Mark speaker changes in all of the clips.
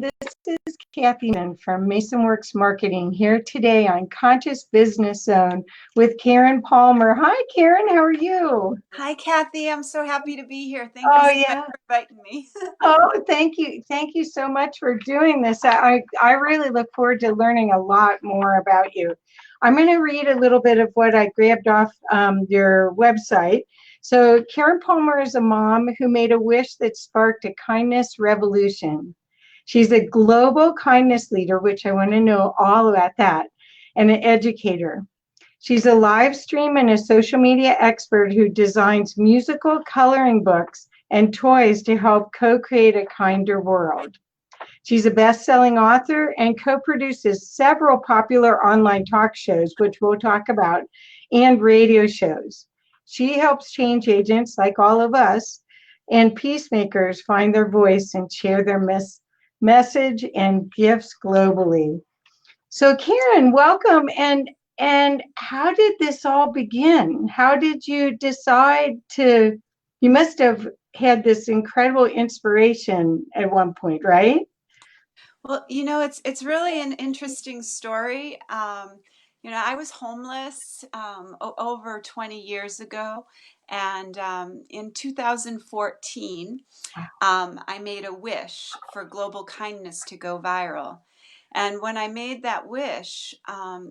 Speaker 1: This is Kathy Mann from MasonWorks Marketing here today on Conscious Business Zone with Karen Palmer. Hi, Karen. How are you?
Speaker 2: Hi, Kathy. I'm so happy to be here. Thank you
Speaker 1: Oh,
Speaker 2: so much
Speaker 1: yeah.
Speaker 2: for inviting me.
Speaker 1: Oh, thank you. Thank you so much for doing this. I really look forward to learning a lot more about you. I'm going to read a little bit of what I grabbed off your website. So, Karen Palmer is a mom who made a wish that sparked a kindness revolution. She's a global kindness leader, which I want to know all about that, and an educator. She's a live stream and a social media expert who designs musical coloring books and toys to help co-create a kinder world. She's a best-selling author and co-produces several popular online talk shows, which we'll talk about, and radio shows. She helps change agents like all of us and peacemakers find their voice and share their message and gifts globally. So Karen, welcome. And how did this all begin? How did you decide to, you must have had this incredible inspiration at one point, right?
Speaker 2: Well, it's really an interesting story. I was homeless over 20 years ago, and in 2014, I made a wish for global kindness to go viral. And when I made that wish,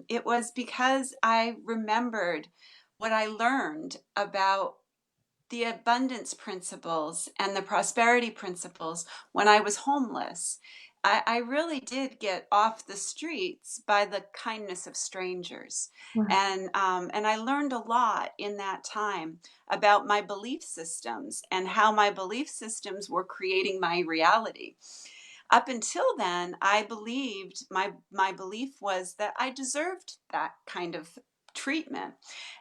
Speaker 2: it was because I remembered what I learned about the abundance principles and the prosperity principles when I was homeless. I really did get off the streets by the kindness of strangers.
Speaker 1: Wow.
Speaker 2: And I learned a lot in that time about my belief systems and how my belief systems were creating my reality. Up until then, I believed my belief was that I deserved that kind of treatment.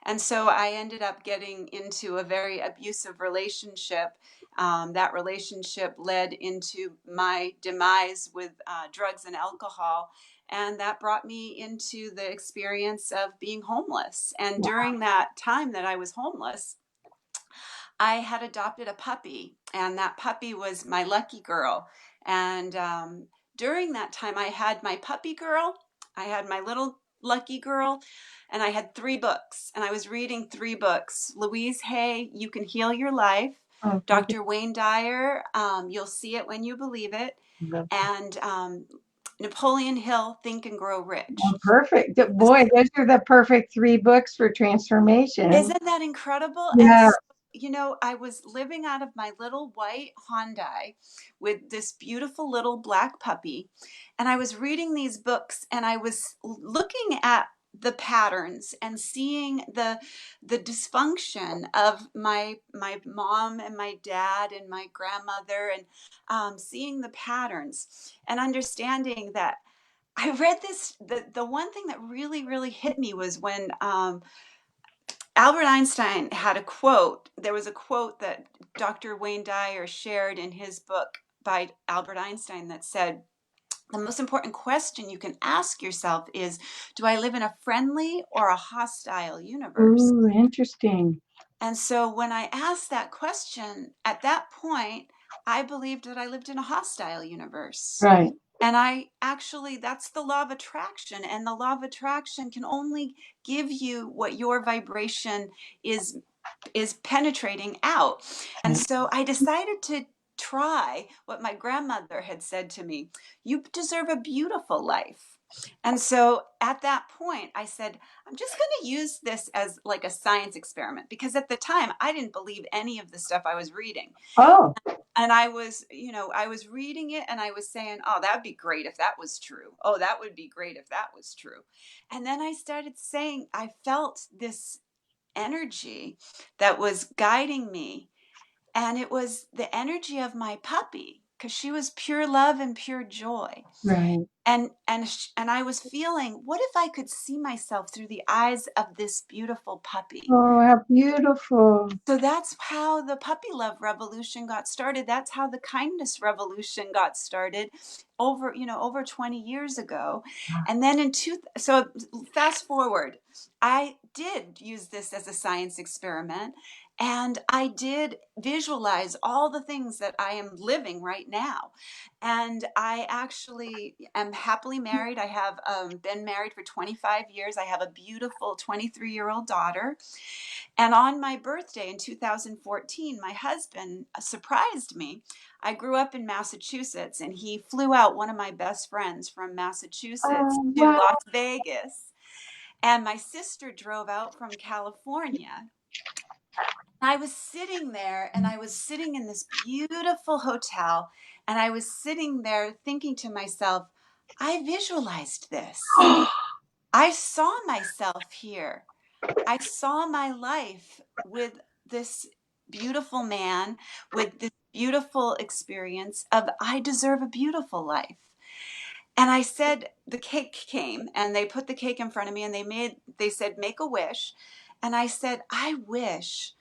Speaker 2: And so I ended up getting into a very abusive relationship. That relationship led into my demise with drugs and alcohol. And that brought me into the experience of being homeless. And during that time that I was homeless, I had adopted a puppy, and that puppy was my lucky girl. And during that time, I had my puppy girl, I had my little lucky girl, and I had three books. And I was reading three books: Louise Hay, You Can Heal Your Life;
Speaker 1: Oh,
Speaker 2: Dr. Wayne Dyer, You'll See It When You Believe It; and Napoleon Hill, Think and Grow Rich.
Speaker 1: perfect. Boy, those are the perfect three books for transformation.
Speaker 2: Isn't that incredible? And
Speaker 1: Yeah.
Speaker 2: so, I was living out of my little white Hyundai with this beautiful little black puppy. And I was reading these books and I was looking at the patterns and seeing the dysfunction of my mom and my dad and my grandmother, and seeing the patterns and understanding that I read this. The one thing that really hit me was when Albert Einstein had a quote. There was a quote that Dr. Wayne Dyer shared in his book by Albert Einstein that said, the most important question you can ask yourself is, do I live in a friendly or a hostile universe?
Speaker 1: Ooh, interesting.
Speaker 2: And so when I asked that question, at that point, I believed that I lived in a hostile universe.
Speaker 1: Right.
Speaker 2: And I actually, that's the law of attraction. And the law of attraction can only give you what your vibration is is penetrating out. And
Speaker 1: Right.
Speaker 2: so I decided to try what my grandmother had said to me: you deserve a beautiful life. And so at that point, I said, I'm just going to use this as like a science experiment, because at the time I didn't believe any of the stuff I was reading.
Speaker 1: Oh,
Speaker 2: And I was reading it and I was saying, oh, that would be great if that was true. Oh, that would be great if that was true. And then I started saying, I felt this energy that was guiding me, and it was the energy of my puppy, because she was pure love and pure joy.
Speaker 1: right.
Speaker 2: And I was feeling, what if I could see myself through the eyes of this beautiful puppy?
Speaker 1: Oh, how beautiful.
Speaker 2: So that's how the puppy love revolution got started. That's how the kindness revolution got started over 20 years ago. And then so fast forward, I did use this as a science experiment. And I did visualize all the things that I am living right now. And I actually am happily married. I have been married for 25 years. I have a beautiful 23-year-old daughter. And on my birthday in 2014, my husband surprised me. I grew up in Massachusetts, and he flew out one of my best friends from Massachusetts
Speaker 1: Oh,
Speaker 2: to
Speaker 1: wow.
Speaker 2: Las Vegas. And my sister drove out from California. I was sitting there, and I was sitting in this beautiful hotel, and I was sitting there thinking to myself, I visualized this. I saw myself here. I saw my life with this beautiful man, with this beautiful experience of I deserve a beautiful life. And I said, the cake came, and they put the cake in front of me, and they said, make a wish. And I said, I wish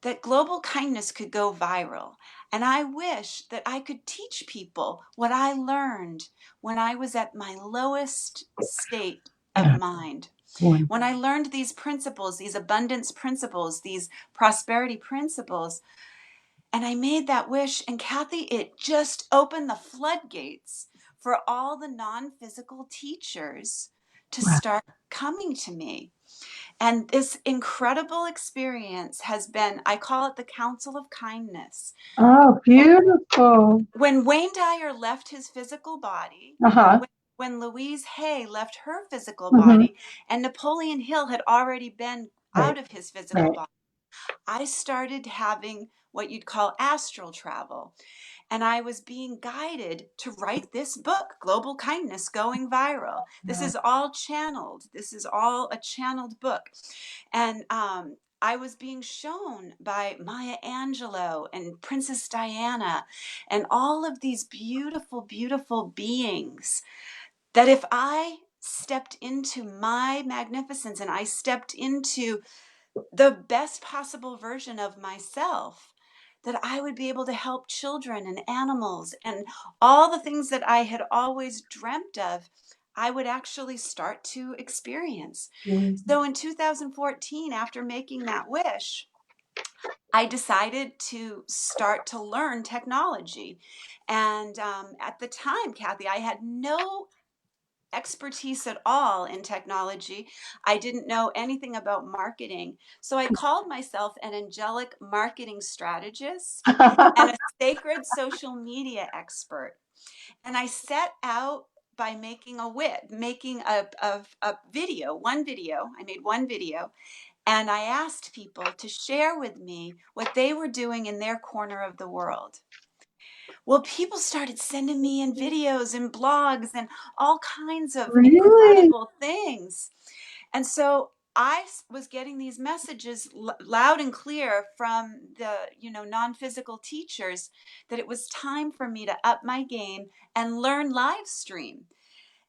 Speaker 2: that global kindness could go viral. And I wish that I could teach people what I learned when I was at my lowest state of
Speaker 1: Yeah.
Speaker 2: mind.
Speaker 1: One.
Speaker 2: When I learned these principles, these abundance principles, these prosperity principles, and I made that wish, and Kathy, it just opened the floodgates for all the non physical teachers to
Speaker 1: Wow.
Speaker 2: start coming to me. And this incredible experience has been, I call it the Council of Kindness.
Speaker 1: Oh, beautiful.
Speaker 2: When Wayne Dyer left his physical body,
Speaker 1: Uh-huh.
Speaker 2: when Louise Hay left her physical
Speaker 1: Mm-hmm.
Speaker 2: body, and Napoleon Hill had already been
Speaker 1: Right.
Speaker 2: out of his physical
Speaker 1: Right.
Speaker 2: body, I started having what you'd call astral travel. And I was being guided to write this book, Global Kindness Going Viral. This
Speaker 1: Wow.
Speaker 2: is all channeled. This is all a channeled book. And I was being shown by Maya Angelou and Princess Diana and all of these beautiful, beautiful beings that if I stepped into my magnificence and I stepped into the best possible version of myself, that I would be able to help children and animals and all the things that I had always dreamt of, I would actually start to experience.
Speaker 1: Mm.
Speaker 2: So in 2014, after making that wish, I decided to start to learn technology. And at the time, Kathy, I had no expertise at all in technology. I didn't know anything about marketing. So I called myself an angelic marketing strategist and a sacred social media expert. And I set out by making a video, one video. I made one video, and I asked people to share with me what they were doing in their corner of the world. Well, people started sending me in videos and blogs and all kinds of
Speaker 1: Really?
Speaker 2: incredible things. And so I was getting these messages loud and clear from the, non-physical teachers that it was time for me to up my game and learn live stream.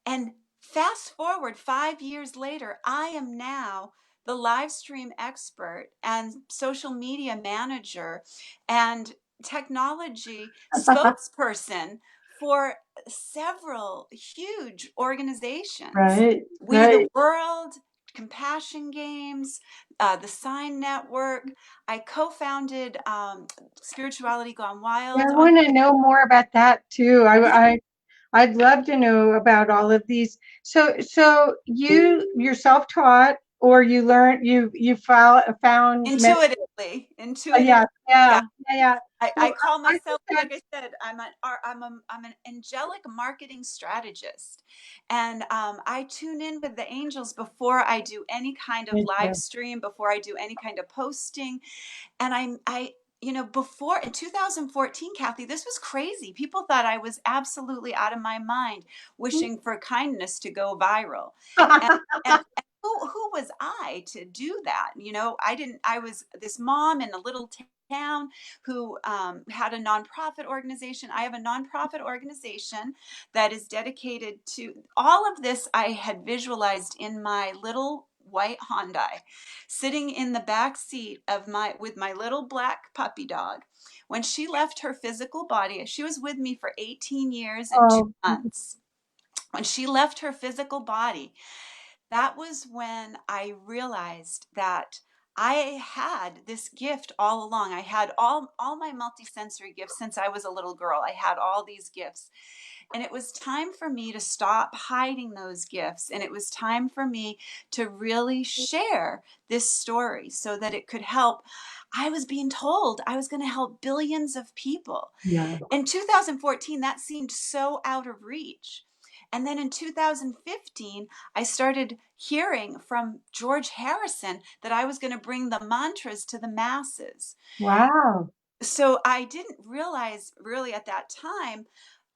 Speaker 2: And fast forward 5 years later, I am now the live stream expert and social media manager and technology spokesperson for several huge organizations.
Speaker 1: Right.
Speaker 2: We the
Speaker 1: Right.
Speaker 2: World, Compassion Games, the Sign Network. I co founded Spirituality Gone
Speaker 1: Yeah,
Speaker 2: Wild
Speaker 1: I
Speaker 2: on.
Speaker 1: want to know more about that too. I'd love to know about all of these. So you're self-taught, or you learned you found
Speaker 2: Intuitive.
Speaker 1: yeah, yeah,
Speaker 2: Yeah.
Speaker 1: yeah, yeah. So
Speaker 2: I call
Speaker 1: I think
Speaker 2: myself, like I said, I'm an angelic marketing strategist, and I tune in with the angels before I do any kind of live
Speaker 1: that
Speaker 2: stream, before I do any kind of posting. And before in 2014, Kathy, this was crazy. People thought I was absolutely out of my mind, wishing for kindness to go viral. And who was I to do that? I was this mom in a little town who had a nonprofit organization. I have a nonprofit organization that is dedicated to all of this. I had visualized in my little white Hyundai, sitting in the back seat of my little black puppy dog. When she left her physical body, she was with me for 18 years and two
Speaker 1: oh,
Speaker 2: months. When she left her physical body, that was when I realized that I had this gift all along. I had all my multisensory gifts since I was a little girl. I had all these gifts. And it was time for me to stop hiding those gifts. And it was time for me to really share this story so that it could help. I was being told I was going to help billions of people.
Speaker 1: Yeah.
Speaker 2: In 2014, that seemed so out of reach. And then in 2015, I started hearing from George Harrison that I was going to bring the mantras to the masses.
Speaker 1: Wow.
Speaker 2: So I didn't realize really at that time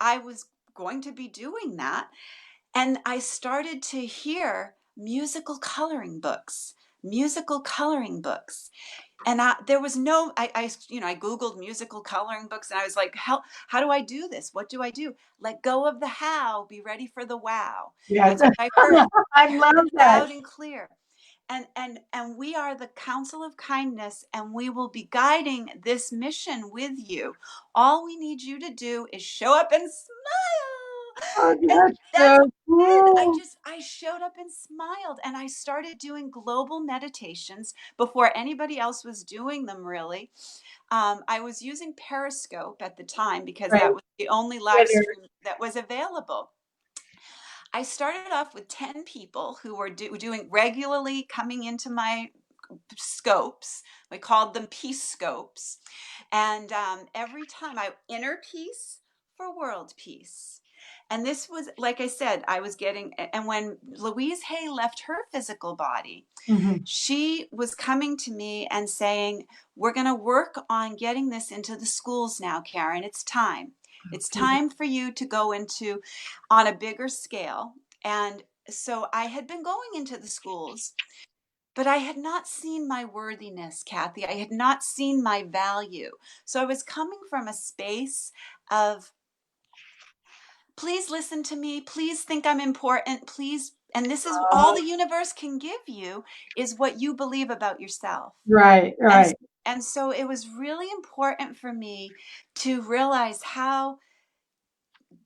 Speaker 2: I was going to be doing that. And I started to hear musical coloring books. And there was no, I Googled musical coloring books and I was like, how do I do this? What do I do? Let go of the how, be ready for the wow.
Speaker 1: Yes.
Speaker 2: That's what I heard.
Speaker 1: I
Speaker 2: I heard
Speaker 1: love
Speaker 2: it
Speaker 1: that.
Speaker 2: loud and clear. And we are the Council of Kindness, and we will be guiding this mission with you. All we need you to do is show up and smile.
Speaker 1: Oh,
Speaker 2: And
Speaker 1: that's
Speaker 2: that's
Speaker 1: so
Speaker 2: what I did.
Speaker 1: cool.
Speaker 2: I showed up and smiled, and I started doing global meditations before anybody else was doing them, really. I was using Periscope at the time because
Speaker 1: Right.
Speaker 2: that was the only live
Speaker 1: Twitter.
Speaker 2: stream that was available. I started off with 10 people who were doing regularly coming into my scopes. We called them peace scopes. And every time inner peace for world peace. And this was, like I said, I was getting, and when Louise Hay left her physical body,
Speaker 1: Mhm.
Speaker 2: she was coming to me and saying, we're going to work on getting this into the schools now, Karen. It's time. It's time for you to go into on a bigger scale. And so I had been going into the schools, but I had not seen my worthiness, Kathy. I had not seen my value. So I was coming from a space of, please listen to me. Please think I'm important. Please. And this is all
Speaker 1: Oh,
Speaker 2: the universe can give you is what you believe about yourself.
Speaker 1: right,
Speaker 2: And,
Speaker 1: right.
Speaker 2: and so it was really important for me to realize how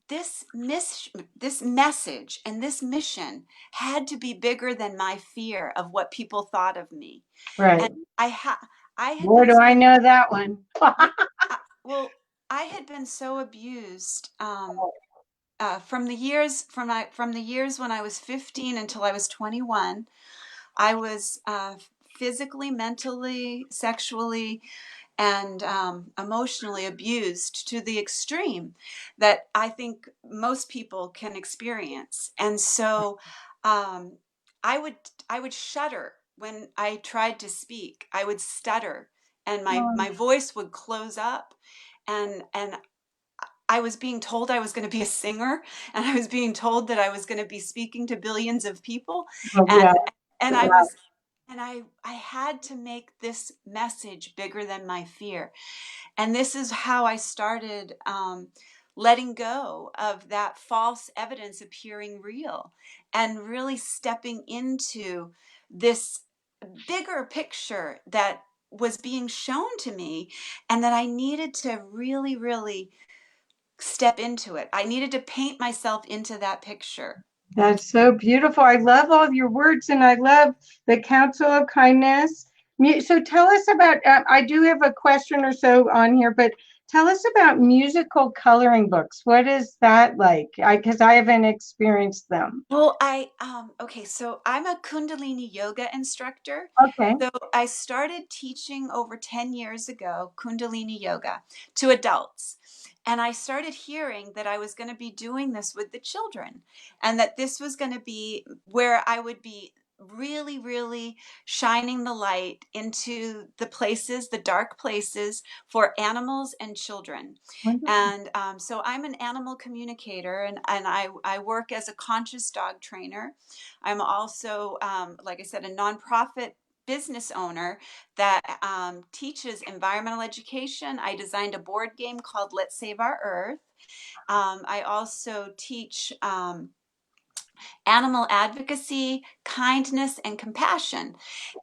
Speaker 2: this message and this mission had to be bigger than my fear of what people thought of me.
Speaker 1: Right.
Speaker 2: And I had
Speaker 1: Boy,
Speaker 2: been
Speaker 1: do I
Speaker 2: so,
Speaker 1: know that one.
Speaker 2: yeah, well, I had been so abused from the years when I was 15 until I was 21. I was physically, mentally, sexually, and emotionally abused to the extreme that I think most people can experience. And so um, I would I would shudder when I tried to speak. I would stutter, and my
Speaker 1: Oh,
Speaker 2: voice would close up, and I was being told I was going to be a singer, and I was being told that I was going to be speaking to billions of people,
Speaker 1: oh, yeah.
Speaker 2: and I
Speaker 1: Wow.
Speaker 2: was. And I had to make this message bigger than my fear. And this is how I started letting go of that false evidence appearing real and really stepping into this bigger picture that was being shown to me and that I needed to really, really step into it. I needed to paint myself into that picture.
Speaker 1: That's so beautiful. I love all of your words and I love the Council of Kindness. So tell us about, I do have a question or so on here, but tell us about musical coloring books. What is that like? Because I haven't experienced them.
Speaker 2: Well, okay, so I'm a Kundalini yoga instructor.
Speaker 1: Okay.
Speaker 2: So I started teaching over 10 years ago Kundalini yoga to adults. And I started hearing that I was going to be doing this with the children and that this was going to be where I would be really, really shining the light into the places, the dark places for animals and children.
Speaker 1: Wonderful.
Speaker 2: And so I'm an animal communicator and I work as a conscious dog trainer. I'm also, like I said, a nonprofit business owner that teaches environmental education. I designed a board game called Let's Save Our Earth. I also teach animal advocacy, kindness, and compassion.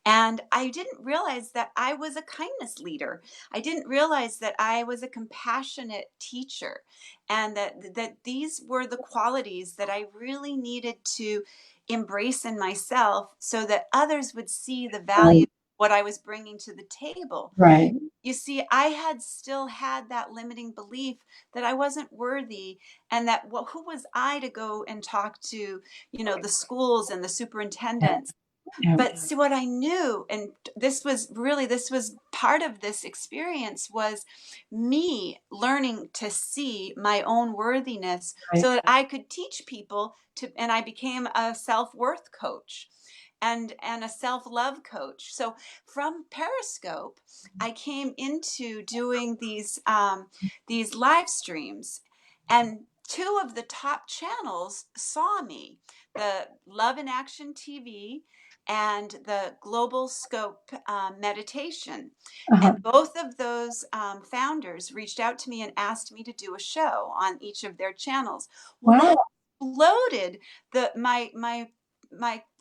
Speaker 2: And I didn't realize that I was a kindness leader. I didn't realize that I was a compassionate teacher and that these were the qualities that I really needed to embrace in myself so that others would see the value
Speaker 1: Right.
Speaker 2: what I was bringing to the table.
Speaker 1: Right.
Speaker 2: You see, I had still had that limiting belief that I wasn't worthy, and that, well, who was I to go and talk to, the schools and the
Speaker 1: Yeah.
Speaker 2: superintendents?
Speaker 1: Yeah.
Speaker 2: But see, what I knew, and this was part of this experience, was me learning to see my own worthiness
Speaker 1: Right.
Speaker 2: so that I could teach people to, and I became a self-worth coach and a self-love coach. So from Periscope, I came into doing these live streams, and two of the top channels saw me, the Love in Action TV and the Global Scope meditation.
Speaker 1: Uh-huh.
Speaker 2: And both of those founders reached out to me and asked me to do a show on each of their channels. Well,
Speaker 1: Wow.
Speaker 2: that exploded my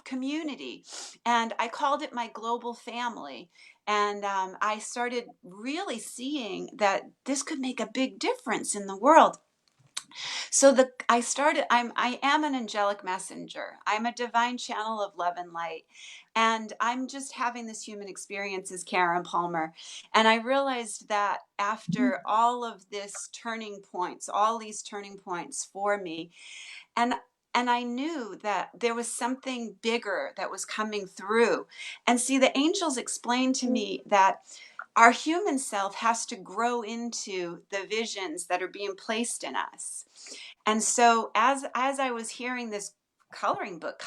Speaker 2: community, and I called it my global family. And I started really seeing that this could make a big difference in the world. So I am an angelic messenger. I'm a divine channel of love and light. And I'm just having this human experience as Karen Palmer. And I realized that after all these turning points for me, and and I knew that there was something bigger that was coming through. And see, the angels explained to me that our human self has to grow into the visions that are being placed in us. And so as I was hearing this coloring book,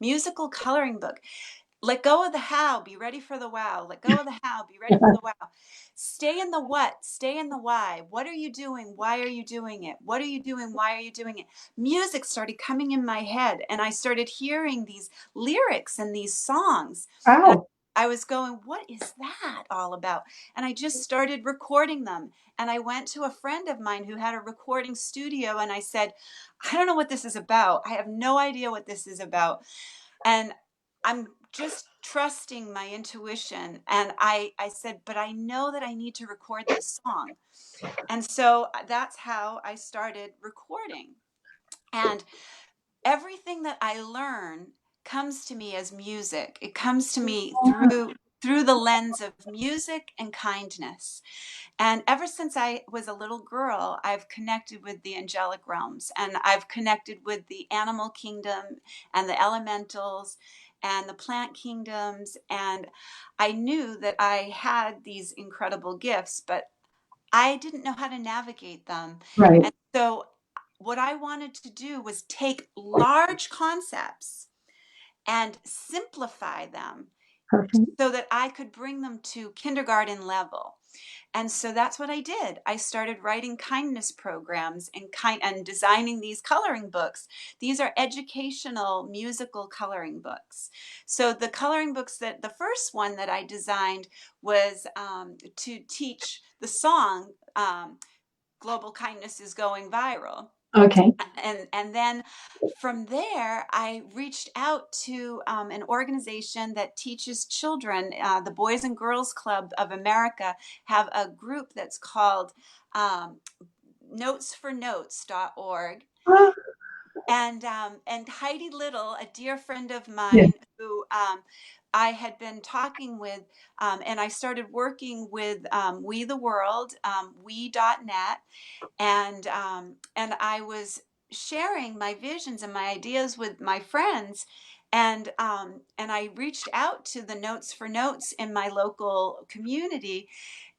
Speaker 2: musical coloring book, let go of the how, be ready for the wow. Let go of the how, be ready for the wow. Stay in the what, stay in the why. What are you doing? Why are you doing it? What are you doing? Why are you doing it? Music started coming in my head, and I started hearing these lyrics and these songs. And
Speaker 1: Wow.
Speaker 2: I was going, what is that all about? And I just started recording them. And I went to a friend of mine who had a recording studio, and I said, I don't know what this is about. I have no idea what this is about. And I'm just trusting my intuition. And I said, but I know that I need to record this song. And so that's how I started recording. And everything that I learn comes to me as music. It comes to me through the lens of music and kindness. And ever since I was a little girl, I've connected with the angelic realms, and I've connected with the animal kingdom and the elementals and the plant kingdoms. And I knew that I had these incredible gifts, but I didn't know how to navigate them.
Speaker 1: Right.
Speaker 2: And so what I wanted to do was take large concepts and simplify them
Speaker 1: Perfect.
Speaker 2: so that I could bring them to kindergarten level. And so that's what I did. I started writing kindness programs and designing these coloring books. These are educational musical coloring books. So the coloring books, that the first one that I designed was to teach the song, Global Kindness is Going Viral.
Speaker 1: Okay.
Speaker 2: And then from there, I reached out to an organization that teaches children. The Boys and Girls Club of America have a group that's called notesfornotes.org.
Speaker 1: Ah,
Speaker 2: And Heidi Little, a dear friend of
Speaker 1: yeah.
Speaker 2: mine who I had been talking with, and I started working with We the World, we.net, and I was sharing my visions and my ideas with my friends, and I reached out to the Notes for Notes in my local community,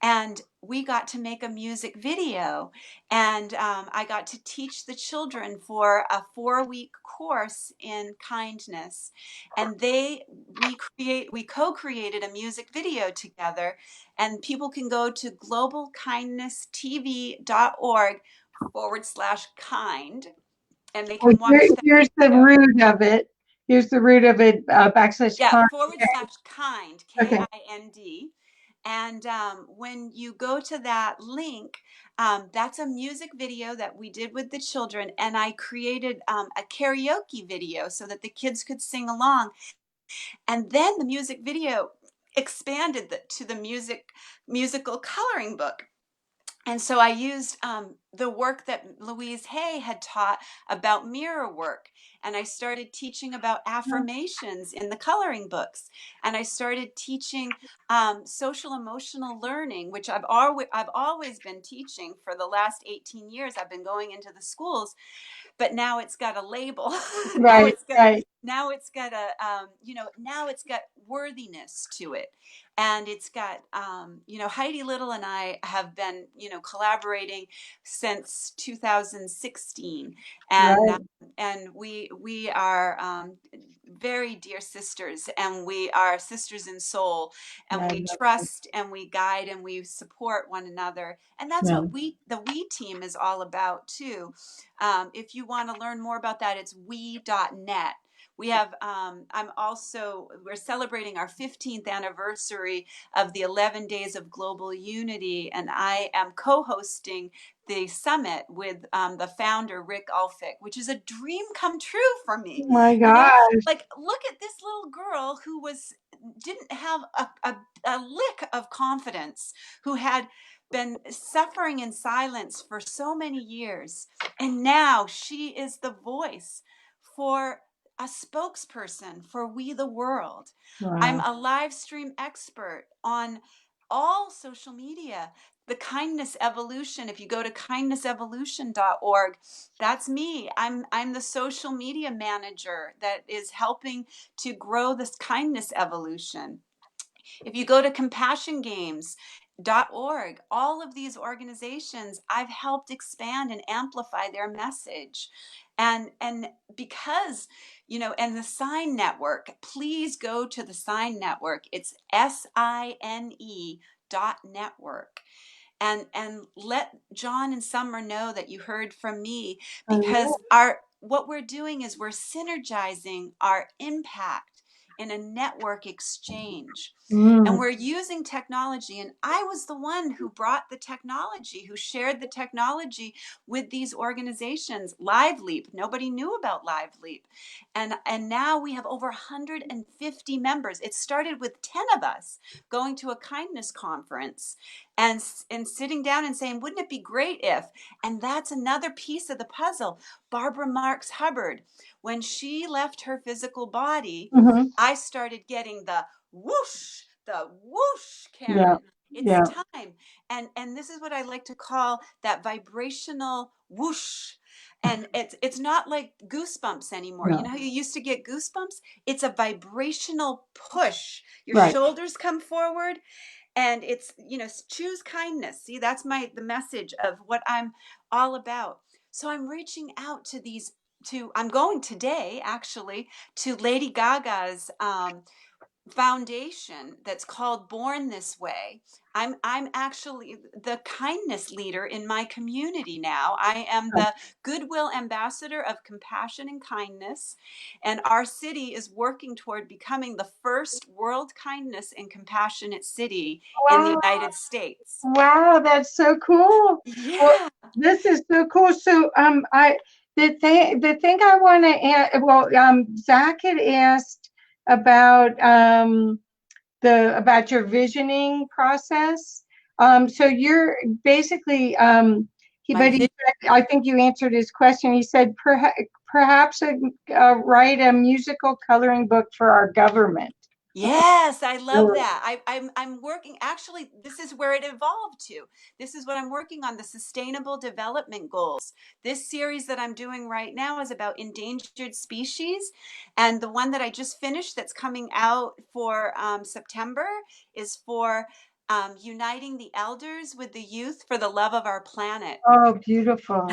Speaker 2: and we got to make a music video, and I got to teach the children for a 4-week course in kindness, and we co-created a music video together, and people can go to globalkindnesstv.org/kind, and they
Speaker 1: Well,
Speaker 2: can watch that
Speaker 1: here's the
Speaker 2: video.
Speaker 1: root of it. Here's the root of it, backslash
Speaker 2: Yeah,
Speaker 1: con.
Speaker 2: /kind,
Speaker 1: Okay.
Speaker 2: KIND. And when you go to that link, that's a music video that we did with the children. And I created a karaoke video so that the kids could sing along. And then the music video expanded to the musical coloring book. And so I used the work that Louise Hay had taught about mirror work. And I started teaching about affirmations in the coloring books. And I started teaching social emotional learning, which I've always been teaching for the last 18 years. I've been going into the schools, but now it's got a label. now
Speaker 1: Right,
Speaker 2: it's got
Speaker 1: right,
Speaker 2: now it's got a now it's got worthiness to it, and it's got Heidi Little and I have been collaborating since 2016, and
Speaker 1: right.
Speaker 2: we are very dear sisters, and we are sisters in soul, and
Speaker 1: I
Speaker 2: we
Speaker 1: love it.
Speaker 2: trust and we guide and we support one another, and that's
Speaker 1: Yeah.
Speaker 2: what the we team is all about too. If you want to learn more about that, it's we.net. We have, we're celebrating our 15th anniversary of the 11 Days of Global Unity, and I am co hosting the summit with the founder, Rick Ulfik, which is a dream come true for me.
Speaker 1: Oh my
Speaker 2: You know,
Speaker 1: gosh.
Speaker 2: like, look at this little girl who didn't have a lick of confidence, who had been suffering in silence for so many years. And now she is the voice for a spokesperson for We the World. I'm
Speaker 1: Wow.
Speaker 2: a live stream expert on all social media. The Kindness Evolution, if you go to kindnessevolution.org, that's me. I'm the social media manager that is helping to grow this kindness evolution. If you go to compassiongames.org, all of these organizations, I've helped expand and amplify their message. And because, and the Sign Network, please go to the Sign Network. It's SINE.network. And let John and Summer know that you heard from me,
Speaker 1: I know.
Speaker 2: because our what we're doing is we're synergizing our impact in a network exchange. And
Speaker 1: Mm.
Speaker 2: we're using technology. And I was the one who brought the technology, who shared the technology with these organizations. LiveLeap, nobody knew about LiveLeap. And now we have over 150 members. It started with 10 of us going to a kindness conference and sitting down and saying, wouldn't it be great if? And that's another piece of the puzzle. Barbara Marx Hubbard, when she left her physical body,
Speaker 1: Hmm.
Speaker 2: I started getting the whoosh,
Speaker 1: Yeah,
Speaker 2: Karen. It's
Speaker 1: yeah,
Speaker 2: time. And this is what I like to call that vibrational whoosh. And it's not like goosebumps anymore. You
Speaker 1: no,
Speaker 2: know how you used to get goosebumps? It's a vibrational push. Your
Speaker 1: right.
Speaker 2: shoulders come forward, and it's, choose kindness. See, that's the message of what I'm all about. So I'm reaching out to I'm going today actually to Lady Gaga's foundation that's called Born This Way. I'm actually the kindness leader in my community now. I am the goodwill ambassador of compassion and kindness, and our city is working toward becoming the first world kindness and compassionate city in the
Speaker 1: Wow,
Speaker 2: United States.
Speaker 1: wow, that's so cool. Well,
Speaker 2: Yeah.
Speaker 1: this is so cool. So, the thing I want to add, well, Zach had asked about about your visioning process. So you're basically,
Speaker 2: My
Speaker 1: but he said, I think you answered his question. He said, perhaps write a musical coloring book for our government.
Speaker 2: Yes, I love
Speaker 1: So,
Speaker 2: that. I'm working, actually, this is where it evolved to. This is what I'm working on, the Sustainable Development Goals. This series that I'm doing right now is about endangered species. And the one that I just finished that's coming out for September is for uniting the elders with the youth for the love of our planet.
Speaker 1: oh, beautiful.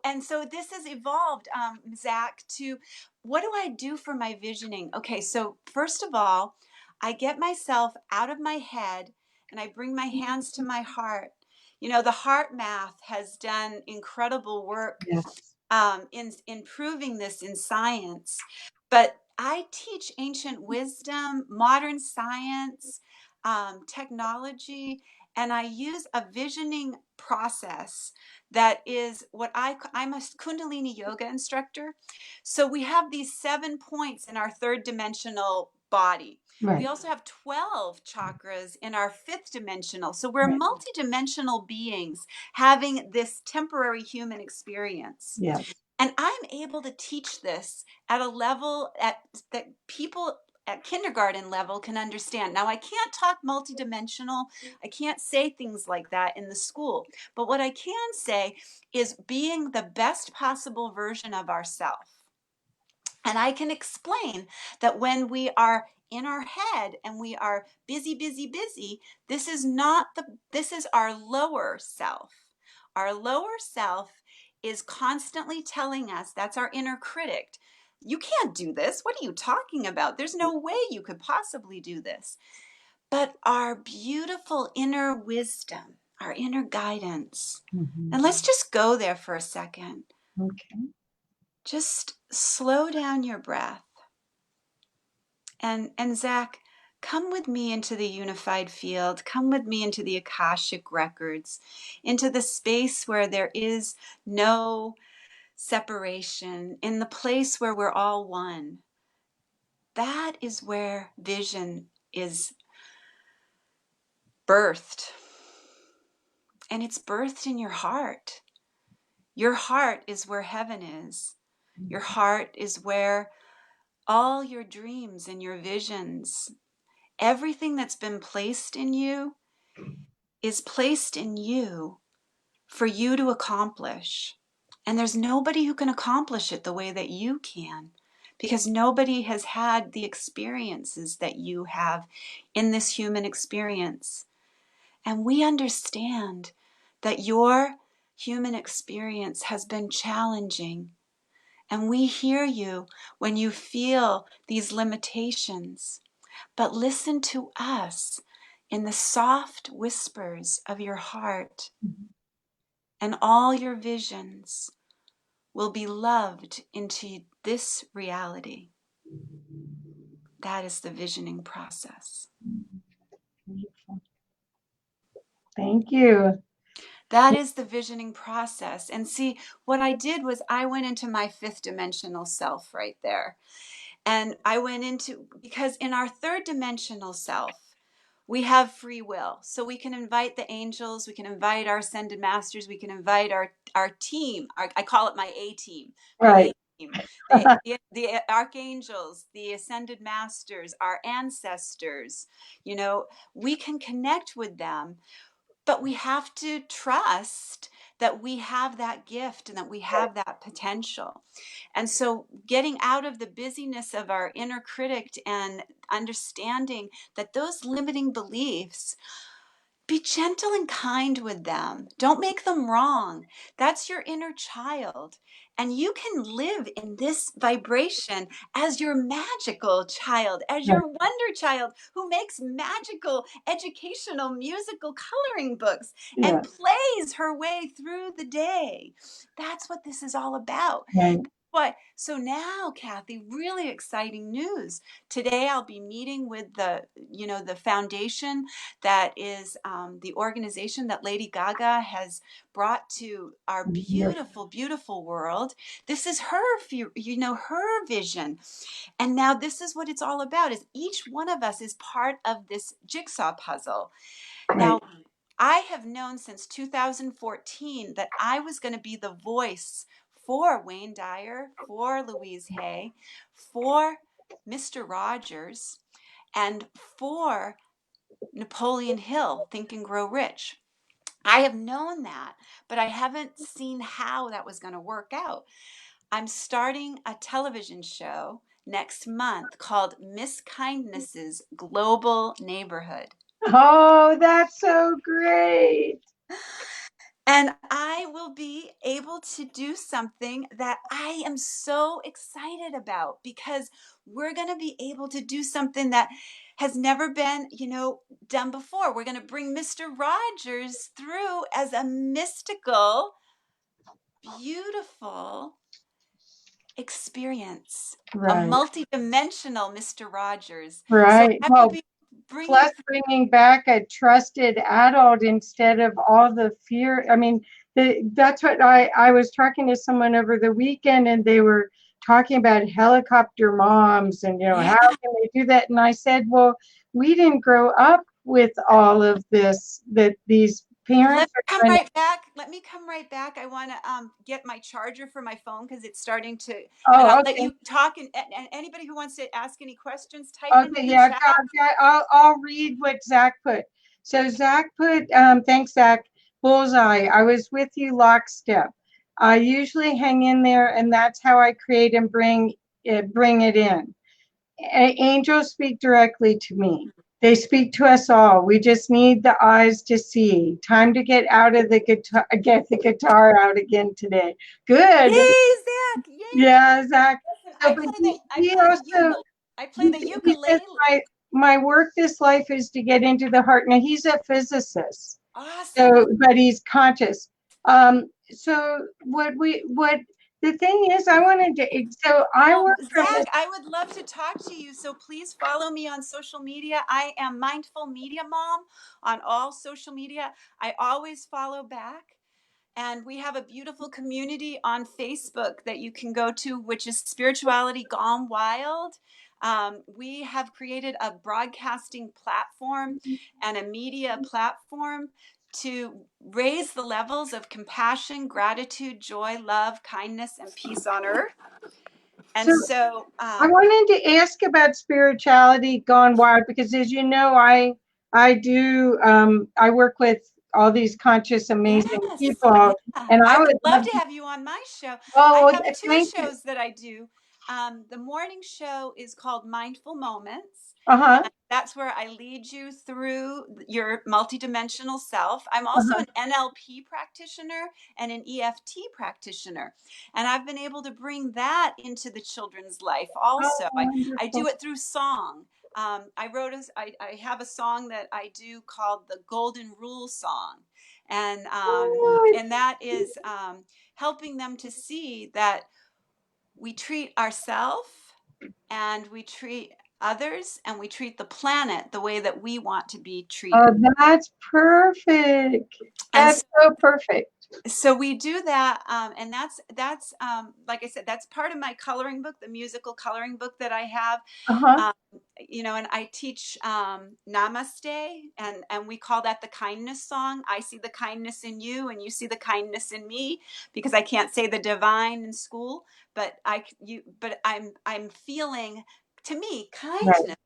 Speaker 2: And so this has evolved, Zach, to what do I do for my visioning? Okay, so first of all, I get myself out of my head and I bring my hands to my heart. The heart math has done incredible work
Speaker 1: Yes.
Speaker 2: in proving this in science. But I teach ancient wisdom, modern science, technology, and I use a visioning process that is I'm a Kundalini yoga instructor. So we have these 7 points in our third dimensional body.
Speaker 1: Right.
Speaker 2: We also have 12 chakras in our fifth dimensional. So we're
Speaker 1: Right.
Speaker 2: multidimensional beings having this temporary human experience.
Speaker 1: Yes.
Speaker 2: And I'm able to teach this at a level that people at kindergarten level can understand. Now, I can't talk multidimensional. I can't say things like that in the school. But what I can say is being the best possible version of ourselves. And I can explain that when we are in our head and we are busy, busy, busy, this is our lower self. Our lower self is constantly telling us, that's our inner critic. You can't do this. What are you talking about? There's no way you could possibly do this. But our beautiful inner wisdom, our inner guidance, and let's just go there for a second.
Speaker 1: Okay.
Speaker 2: Just slow down your breath. And Zach, come with me into the unified field. Come with me into the Akashic records, into the space where there is no separation, in the place where we're all one. That is where vision is birthed. And it's birthed in your heart. Your heart is where heaven is. Your heart is where all your dreams and your visions, everything that's been placed in you, is placed in you for you to accomplish. And there's nobody who can accomplish it the way that you can, because nobody has had the experiences that you have in this human experience. And we understand that your human experience has been challenging. And we hear you when you feel these limitations. But listen to us in the soft whispers of your heart, and all your visions will be loved into this reality. That is the visioning process.
Speaker 1: Thank you.
Speaker 2: That is the visioning process. And see, what I did was I went into my fifth dimensional self right there. And I went into, because in our third dimensional self, we have free will. So we can invite the angels, we can invite our ascended masters, we can invite our team. I call it my A team, my
Speaker 1: Right.
Speaker 2: A team. The archangels, the ascended masters, our ancestors, we can connect with them, but we have to trust that we have that gift and that we have that potential. And so getting out of the busyness of our inner critic and understanding that those limiting beliefs, be gentle and kind with them. Don't make them wrong. That's your inner child. And you can live in this vibration as your magical child, as
Speaker 1: Right.
Speaker 2: your wonder child who makes magical educational musical coloring books and
Speaker 1: Yes.
Speaker 2: plays her way through the day. That's what this is all about.
Speaker 1: Right.
Speaker 2: So now, Kathy, really exciting news. Today I'll be meeting with the foundation that is the organization that Lady Gaga has brought to our beautiful, beautiful world. This is her vision. And now this is what it's all about, is each one of us is part of this jigsaw puzzle.
Speaker 1: Right.
Speaker 2: Now, I have known since 2014 that I was going to be the voice for Wayne Dyer, for Louise Hay, for Mr. Rogers, and for Napoleon Hill, Think and Grow Rich. I have known that, but I haven't seen how that was going to work out. I'm starting a television show next month called Miss Kindness's Global Neighborhood.
Speaker 1: Oh, that's so great.
Speaker 2: And I will be able to do something that I am so excited about, because we're going to be able to do something that has never been, done before. We're going to bring Mr. Rogers through as a mystical, beautiful experience, a
Speaker 1: Right.
Speaker 2: multidimensional Mr. Rogers. So
Speaker 1: Right.
Speaker 2: I will
Speaker 1: Well,
Speaker 2: be bringing
Speaker 1: plus bringing back a trusted adult instead of all the fear. I mean, that's what I was talking to someone over the weekend, and they were talking about helicopter moms and,
Speaker 2: Yeah.
Speaker 1: how can they do that? And I said, well, we didn't grow up with all of this, that these
Speaker 2: Let
Speaker 1: parents
Speaker 2: me
Speaker 1: are
Speaker 2: come
Speaker 1: trying to,
Speaker 2: right back. Let me come right back. I want to get my charger for my phone because it's starting to, and I'll
Speaker 1: oh,
Speaker 2: let
Speaker 1: okay.
Speaker 2: you talk. And anybody who wants to ask any questions, type into
Speaker 1: Okay,
Speaker 2: the
Speaker 1: yeah,
Speaker 2: chat.
Speaker 1: I'll read what Zach put. So Zach put, thanks, Zach, bullseye. I was with you lockstep. I usually hang in there, and that's how I create and bring it in. Angels speak directly to me. They speak to us all. We just need the eyes to see. Time to get out of the guitar, get the guitar out again today. Good.
Speaker 2: Yay, Zach! Yay!
Speaker 1: Yeah, Zach.
Speaker 2: Listen,
Speaker 1: So, but
Speaker 2: I
Speaker 1: he
Speaker 2: play the
Speaker 1: also he says
Speaker 2: ukulele.
Speaker 1: my work this life is to get into the heart. Now he's a physicist,
Speaker 2: Awesome.
Speaker 1: so but he's conscious. So what the thing is, I wanted to. So I
Speaker 2: Well,
Speaker 1: work from
Speaker 2: Zach,
Speaker 1: this.
Speaker 2: I would love to talk to you. So please follow me on social media. I am Mindful Media Mom on all social media. I always follow back. And we have a beautiful community on Facebook that you can go to, which is Spirituality Gone Wild. We have created a broadcasting platform and a media platform to raise the levels of compassion, gratitude, joy, love, kindness, and peace on earth. And
Speaker 1: So
Speaker 2: so,
Speaker 1: I wanted to ask about spirituality gone wild because, as you know, I do I work with all these conscious, amazing
Speaker 2: yes,
Speaker 1: people,
Speaker 2: yeah,
Speaker 1: and I
Speaker 2: I would
Speaker 1: would
Speaker 2: love
Speaker 1: love
Speaker 2: to
Speaker 1: to.
Speaker 2: have you on my show. I
Speaker 1: Oh,
Speaker 2: have two
Speaker 1: thank you.
Speaker 2: shows that I do. The morning show is called Mindful Moments,
Speaker 1: Uh-huh.
Speaker 2: and that's where I lead you through your multidimensional self. I'm also
Speaker 1: Uh-huh.
Speaker 2: an NLP practitioner and an EFT practitioner, and I've been able to bring that into the children's life
Speaker 1: Oh,
Speaker 2: also. I do
Speaker 1: wonderful.
Speaker 2: it through song. I have a song that I do called the Golden Rule Song,
Speaker 1: Oh,
Speaker 2: and that is helping them to see that we treat ourselves and we treat others and we treat the planet the way that we want to be
Speaker 1: oh,
Speaker 2: treated.
Speaker 1: that's perfect.
Speaker 2: And
Speaker 1: That's so perfect.
Speaker 2: so we do that, and that's like I said, that's part of my coloring book, the musical coloring book that I have.
Speaker 1: Uh-huh.
Speaker 2: um, and I teach namaste, and we call that the kindness song. I see the kindness in you and you see the kindness in me, because I can't say the divine in school, but I'm feeling, to me,
Speaker 1: Right.
Speaker 2: kindness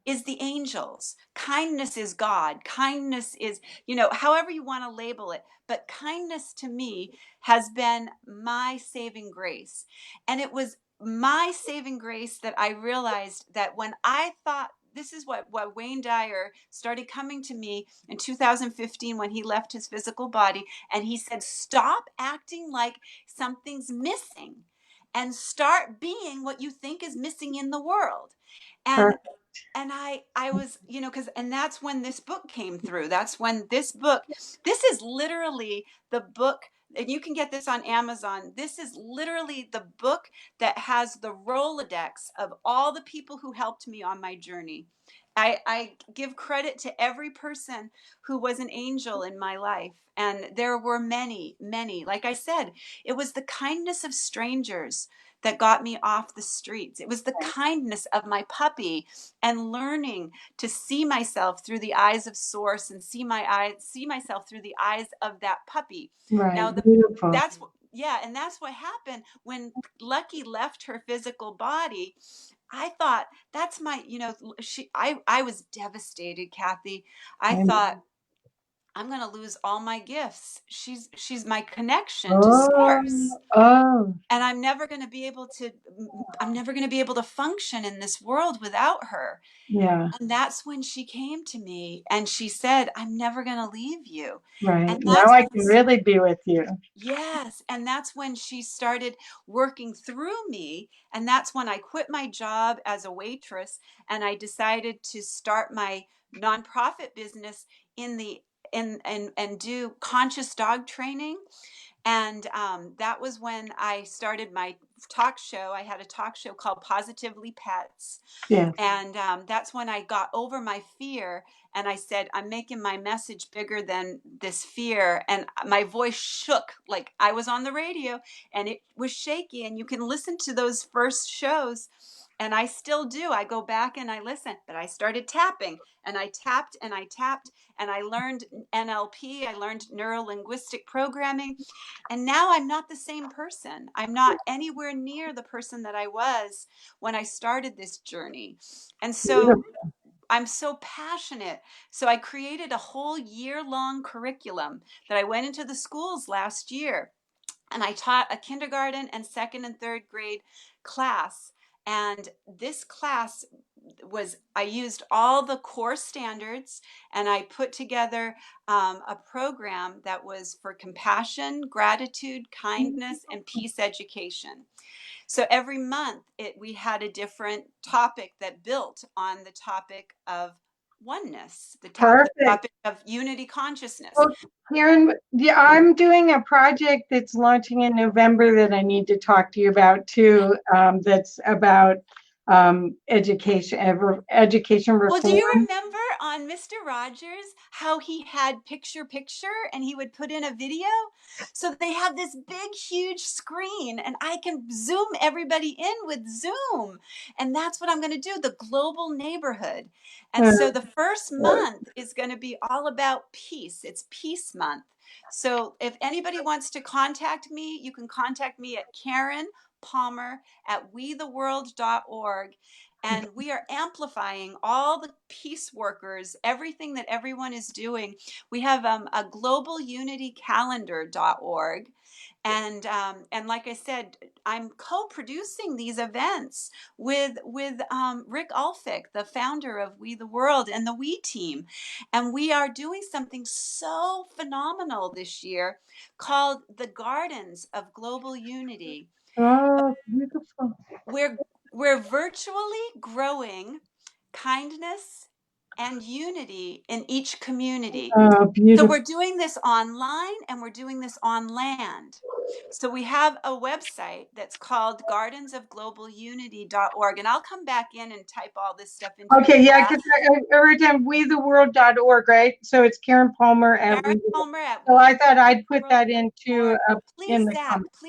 Speaker 2: is the angels. Kindness is God. Kindness is, however you want to label it. But kindness to me has been my saving grace. And it was my saving grace that I realized that when I thought, this is what Wayne Dyer started coming to me in 2015 when he left his physical body. And he said, stop acting like something's missing and start being what you think is missing in the world. And
Speaker 1: Perfect.
Speaker 2: I was, because, and that's when this book came through. That's when this is literally the book, and you can get this on Amazon. This is literally the book that has the Rolodex of all the people who helped me on my journey. I give credit to every person who was an angel in my life. And there were many, many. Like I said, it was the kindness of strangers that got me off the streets. It was the kindness of my puppy and learning to see myself through the eyes of source and see myself through the eyes of that puppy.
Speaker 1: Right.
Speaker 2: Now
Speaker 1: Beautiful.
Speaker 2: yeah, and that's what happened when Lucky left her physical body. I thought, that's my, I was devastated, Kathy. I
Speaker 1: And
Speaker 2: thought, I'm going to lose all my gifts. She's my connection to
Speaker 1: oh,
Speaker 2: source,
Speaker 1: oh,
Speaker 2: and I'm never going to be able to function in this world without her.
Speaker 1: yeah.
Speaker 2: And that's when she came to me and she said, I'm never going to leave you.
Speaker 1: Right.
Speaker 2: And
Speaker 1: Now
Speaker 2: that's
Speaker 1: I
Speaker 2: when,
Speaker 1: can really be with you.
Speaker 2: yes. And that's when she started working through me. And that's when I quit my job as a waitress and I decided to start my nonprofit business in the, and do conscious dog training. And that was when I started my talk show. I had a talk show called Positively Pets.
Speaker 1: Yes.
Speaker 2: And that's when I got over my fear. And I said, I'm making my message bigger than this fear. And my voice shook like I was on the radio, and it was shaky. And you can listen to those first shows. And I still do. I go back and I listen. But I started tapping, and I tapped and I tapped, and I learned NLP. I learned neuro linguistic programming. And now I'm not the same person. I'm not anywhere near the person that I was when I started this journey. And so
Speaker 1: Beautiful.
Speaker 2: I'm so passionate. So I created a whole year-long curriculum that I went into the schools last year, and I taught a kindergarten and second and third grade class. And this class I used all the core standards, and I put together a program that was for compassion, gratitude, kindness, and peace education. So every month we had a different topic that built on the topic of oneness, the
Speaker 1: Perfect.
Speaker 2: topic of unity consciousness.
Speaker 1: Well, Karen, yeah, I'm doing a project that's launching in November that I need to talk to you about too. That's about education
Speaker 2: Well, do you
Speaker 1: reform.
Speaker 2: remember on Mr. Rogers how he had picture picture and he would put in a video? So they have this big, huge screen, and I can zoom everybody in with Zoom. And that's what I'm going to do, the global neighborhood. And
Speaker 1: Uh,
Speaker 2: so the first month is going to be all about peace. It's Peace Month. So if anybody wants to contact me, you can contact me at Karen Palmer at wetheworld.org. And we are amplifying all the peace workers, everything that everyone is doing. We have a globalunitycalendar.org. And like I said, I'm co-producing these events with Rick Ulfik, the founder of We the World, and the We team. And we are doing something so phenomenal this year called the Gardens of Global Unity.
Speaker 1: oh, beautiful.
Speaker 2: we're we're virtually growing kindness and unity in each community.
Speaker 1: Oh,
Speaker 2: So
Speaker 1: beautiful.
Speaker 2: we're doing this online, and we're doing this on land. So we have a website that's called gardensofglobalunity.org, and I'll come back in and type all this stuff into your
Speaker 1: Okay, yeah,
Speaker 2: chat.
Speaker 1: because I wrote down wetheworld.org, right? So it's Karen Palmer at
Speaker 2: Karen
Speaker 1: We the World.
Speaker 2: Palmer at
Speaker 1: So I thought I'd put that into
Speaker 2: wetheworld.org.
Speaker 1: in
Speaker 2: Please,
Speaker 1: the
Speaker 2: Zach,
Speaker 1: comments.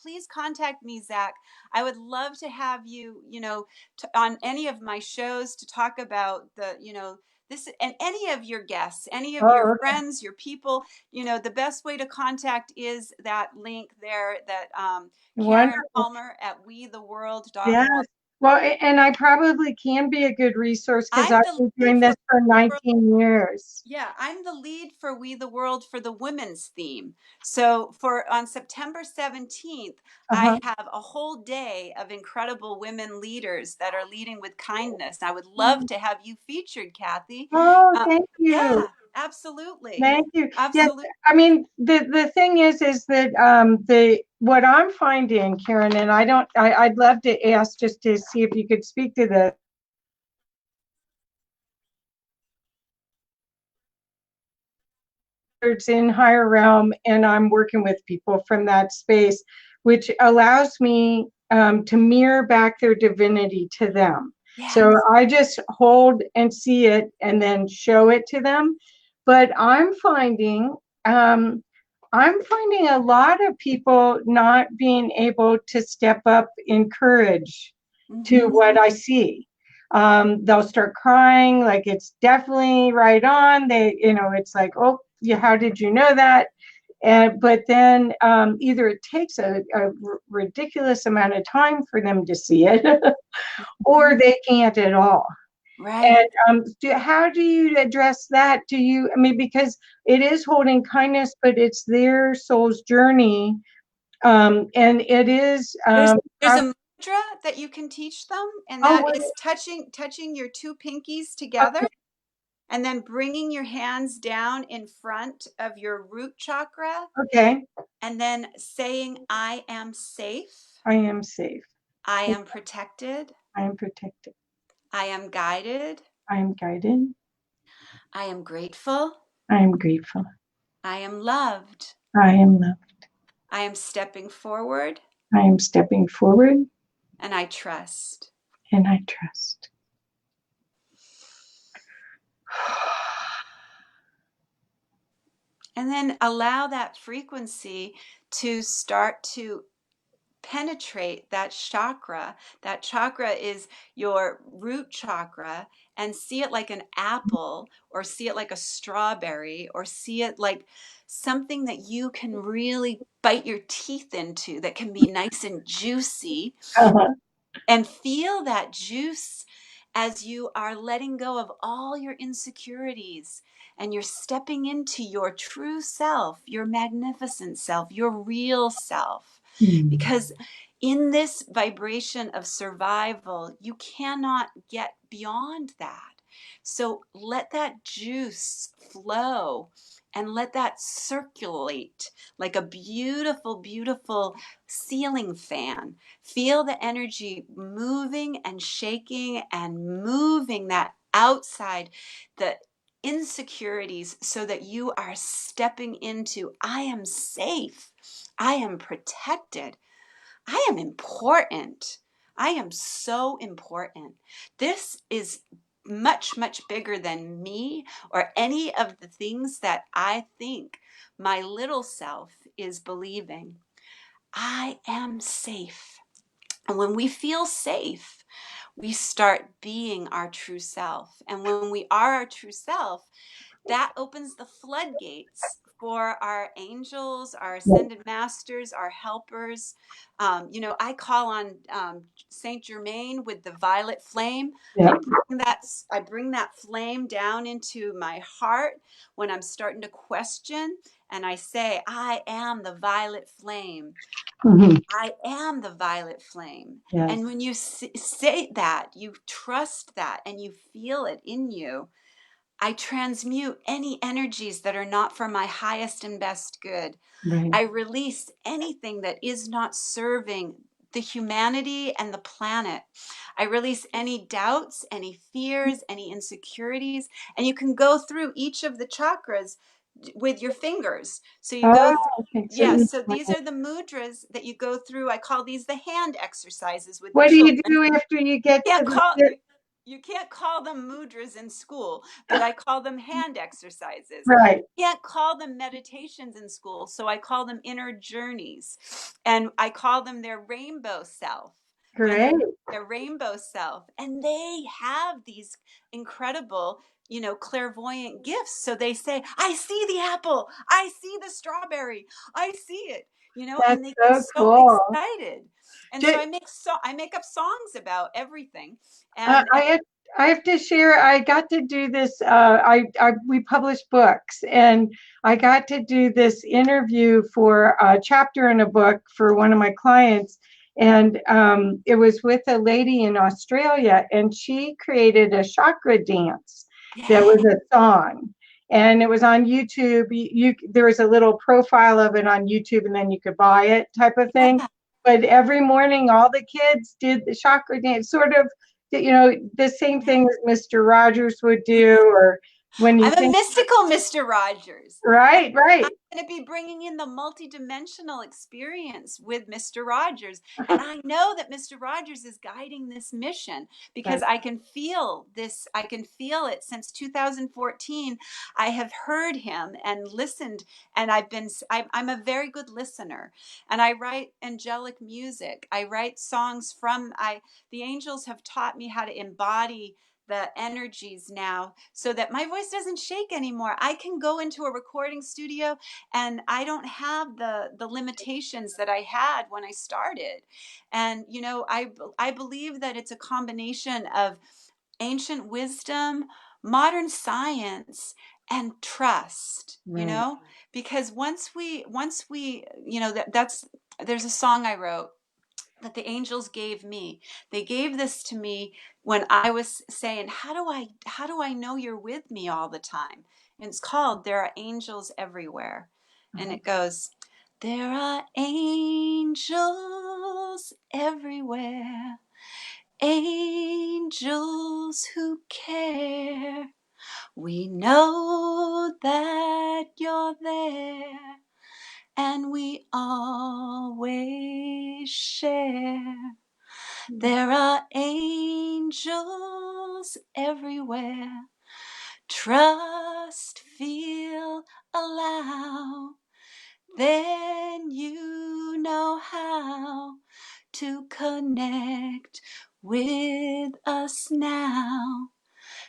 Speaker 2: please contact me, Zach. I would love to have you, on any of my shows to talk about this, and any of your guests, any of your
Speaker 1: Oh, okay.
Speaker 2: friends, your people. The best way to contact is that link there, that Karen
Speaker 1: Wonderful.
Speaker 2: Palmer at
Speaker 1: Yes.
Speaker 2: wetheworld.org.
Speaker 1: Well, and I probably can be a good resource because
Speaker 2: I'm
Speaker 1: I've
Speaker 2: the
Speaker 1: been
Speaker 2: lead
Speaker 1: doing
Speaker 2: for
Speaker 1: this for 19 years.
Speaker 2: Yeah, I'm the lead for We the World for the women's theme. So for on September 17th,
Speaker 1: Uh-huh.
Speaker 2: I have a whole day of incredible women leaders that are leading with kindness. I would love to have you featured, Kathy.
Speaker 1: Oh,
Speaker 2: Uh,
Speaker 1: thank you.
Speaker 2: yeah, absolutely.
Speaker 1: Thank you. Yes,
Speaker 2: Absolutely.
Speaker 1: I mean the thing is that the what I'm finding, Karen, and I'd love to ask just to see if you could speak to this. It's in higher realm, and I'm working with people from that space, which allows me to mirror back their divinity to them.
Speaker 2: Yeah.
Speaker 1: So I just hold and see it and then show it to them. But um, I'm finding a lot of people not being able to step up in courage to
Speaker 2: Hmm.
Speaker 1: what I see. They'll start crying, like it's definitely right on. It's like, oh, yeah, how did you know that? But then either it takes a ridiculous amount of time for them to see it, or they can't at all.
Speaker 2: Right.
Speaker 1: And how do you address that? I mean, because it is holding kindness, but it's their soul's journey. And it is,
Speaker 2: There's a mudra that you can teach them, and
Speaker 1: oh,
Speaker 2: that is touching your two pinkies together,
Speaker 1: okay,
Speaker 2: and then bringing your hands down in front of your root chakra,
Speaker 1: okay,
Speaker 2: and then saying, I am safe,
Speaker 1: I am safe.
Speaker 2: I am protected,
Speaker 1: I am protected.
Speaker 2: I am guided,
Speaker 1: I am guided.
Speaker 2: I am grateful,
Speaker 1: I am grateful.
Speaker 2: I am loved,
Speaker 1: I am loved.
Speaker 2: I am stepping forward
Speaker 1: I am stepping forward
Speaker 2: and I trust.
Speaker 1: and I trust.
Speaker 2: And then allow that frequency to start to penetrate that chakra. That chakra is your root chakra, and see it like an apple, or see it like a strawberry, or see it like something that you can really bite your teeth into, that can be nice and juicy,
Speaker 1: Uh-huh.
Speaker 2: and feel that juice as you are letting go of all your insecurities, and you're stepping into your true self, your magnificent self, your real self.
Speaker 1: Mm.
Speaker 2: Because in this vibration of survival, you cannot get beyond that. So let that juice flow and let that circulate like a beautiful, beautiful ceiling fan. Feel the energy moving and shaking and moving that outside, the insecurities, so that you are stepping into, I am safe. I am protected. I am important. I am so important. This is much, much bigger than me or any of the things that I think my little self is believing. I am safe. And when we feel safe, we start being our true self. And when we are our true self, that opens the floodgates for our angels, our ascended masters, our helpers. I call on Saint Germain with the violet flame.
Speaker 1: Yeah.
Speaker 2: I bring that flame down into my heart when I'm starting to question, and I say, I am the violet flame.
Speaker 1: Hmm.
Speaker 2: I am the violet flame.
Speaker 1: Yes.
Speaker 2: And when you say that, you trust that, and you feel it in you, I transmute any energies that are not for my highest and best good.
Speaker 1: Right.
Speaker 2: I release anything that is not serving the humanity and the planet. I release any doubts, any fears, any insecurities. And you can go through each of the chakras with your fingers. So you go
Speaker 1: Oh,
Speaker 2: through,
Speaker 1: okay. So
Speaker 2: yeah,
Speaker 1: each
Speaker 2: so
Speaker 1: one.
Speaker 2: these are the mudras that you go through. I call these the hand exercises with the
Speaker 1: What do you
Speaker 2: children.
Speaker 1: do after you get
Speaker 2: Yeah,
Speaker 1: to
Speaker 2: call
Speaker 1: the,
Speaker 2: you can't call them mudras in school, but I call them hand exercises.
Speaker 1: right?
Speaker 2: You can't call them meditations in school, so I call them inner journeys. And I call them their rainbow self. When
Speaker 1: Great.
Speaker 2: they're their rainbow self. And they have these incredible, clairvoyant gifts. So they say, I see the apple, I see the strawberry, I see it,
Speaker 1: That's
Speaker 2: and they get
Speaker 1: so
Speaker 2: so
Speaker 1: cool.
Speaker 2: excited. And so I make up songs about everything.
Speaker 1: Uh,
Speaker 2: And
Speaker 1: I had, I have to share. I got to do this. We publish books, and I got to do this interview for a chapter in a book for one of my clients, and it was with a lady in Australia, and she created a chakra dance that
Speaker 2: yeah,
Speaker 1: was a song, and it was on YouTube. There was a little profile of it on YouTube, and then you could buy it, type of thing.
Speaker 2: yeah.
Speaker 1: But every morning, all the kids did the chakra dance, sort of, the same thing as Mr. Rogers would do, or when you
Speaker 2: I'm a
Speaker 1: think,
Speaker 2: mystical Mr. Rogers.
Speaker 1: right,
Speaker 2: I'm
Speaker 1: right,
Speaker 2: going to be bringing in the multidimensional experience with Mr. Rogers. And I know that Mr. Rogers is guiding this mission, because
Speaker 1: right,
Speaker 2: I can feel this. I can feel it since 2014. I have heard him and listened, and I'm a very good listener. And I write angelic music. I write songs the angels have taught me how to embody the energies now, so that my voice doesn't shake anymore. I can go into a recording studio, and I don't have the limitations that I had when I started. And I believe that it's a combination of ancient wisdom, modern science, and trust.
Speaker 1: right.
Speaker 2: Because once we that's there's a song I wrote that the angels gave me. They gave this to me when I was saying, how do I know you're with me all the time? And it's called There Are Angels Everywhere. And
Speaker 1: Uh-huh.
Speaker 2: it goes, there are angels everywhere, angels who care. We know that you're there, and we always share. There are angels everywhere. Trust, feel, allow. Then you know how to connect with us now.